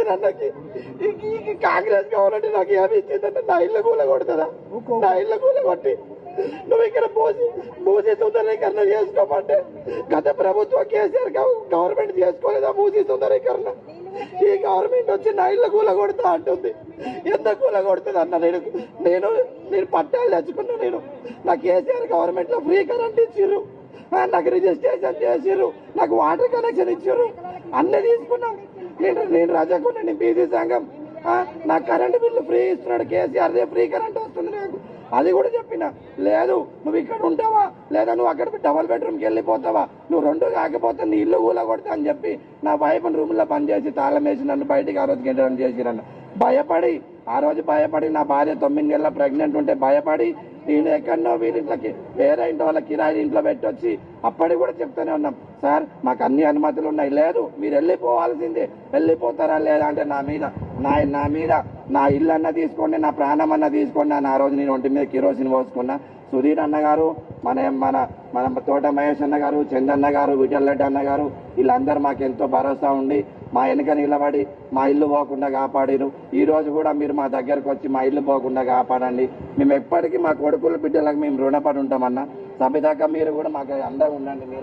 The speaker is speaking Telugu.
నేను అన్నకి కాంగ్రెస్ కావాలంటే నాకు ఏమి ఇచ్చిందంటే నా ఇళ్ళ కూల కొడుతుందా? నా ఇళ్ళ కూల కొట్టి నువ్వు ఇక్కడ మూసీ సుందరీకరణ చేసుకోమంటే గత ప్రభుత్వం కేసీఆర్ గవర్నమెంట్ చేసుకోలేదా మూసీ సుందరీకరణ? ఈ గవర్నమెంట్ వచ్చి నా ఇళ్ళ కూల కొడతా అంటుంది. ఎంత కూల కొడుతుంది అన్న? నేను పట్టాలు తెచ్చుకున్నా. నా కేసీఆర్ గవర్నమెంట్ లో ఫ్రీ కరెంట్ ఇచ్చిర్రు, నాకు రిజిస్ట్రేషన్ చేసిర్రు, నాకు వాటర్ కనెక్షన్ ఇచ్చారు, అన్నీ తీసుకున్నాం. నేను రజకుని, నేను బీసీ సంఘం, నాకు కరెంటు బిల్లు ఫ్రీ ఇస్తున్నాడు కేసీఆర్, ఫ్రీ కరెంట్ వస్తుంది నాకు. అది కూడా చెప్పిన, లేదు నువ్వు ఇక్కడ ఉంటావా లేదా నువ్వు అక్కడ డబల్ బెడ్రూమ్కి వెళ్ళిపోతావా, నువ్వు రెండు కాకపోతే నీ ఇల్లు ఊల కొడతా అని చెప్పి నా వైఫ్ని రూమ్లో పనిచేసి తాళం వేసి నన్ను బయటికి ఆ రోజుకి ఎంటర్ చేసిరన్న. ఆ రోజు భయపడి నా భార్య 9 నెలల ప్రెగ్నెంట్ ఉంటే భయపడి నేను ఎక్కడో వీరింట్లోకి వేరే ఇంటి వాళ్ళ కిరాయి ఇంట్లో పెట్టొచ్చి అప్పటికి కూడా చెప్తూనే ఉన్నాం, సార్ మాకు అన్ని అనుమతులు ఉన్నాయి, లేదు మీరు వెళ్ళిపోవాల్సిందే, వెళ్ళిపోతారా లేదా అంటే నా మీద నా ఇల్లు అన్న తీసుకోండి, నా ప్రాణం అన్న తీసుకోండి అని ఆ రోజు నేను ఒంటి మీద కిరోసిన్ పోసుకున్నా. సుధీర్ అన్న గారు, మన తోట మహేష్ అన్న గారు, చందన్న గారు, విఠల్ అన్న గారు, వీళ్ళందరూ మాకు ఎంతో భరోసా ఉండి మా వెనుక నిలబడి మా ఇల్లు పోకుండా కాపాడిరు. ఈ రోజు కూడా మీరు మా దగ్గరకు వచ్చి మా ఇల్లు పోకుండా కాపాడండి. మేము ఎప్పటికీ మా కొడుకుల బిడ్డలకు మేము రుణపడి ఉంటామన్నా. సభ్యదాకా మీరు కూడా మాకు అండగా ఉండండి. మీరు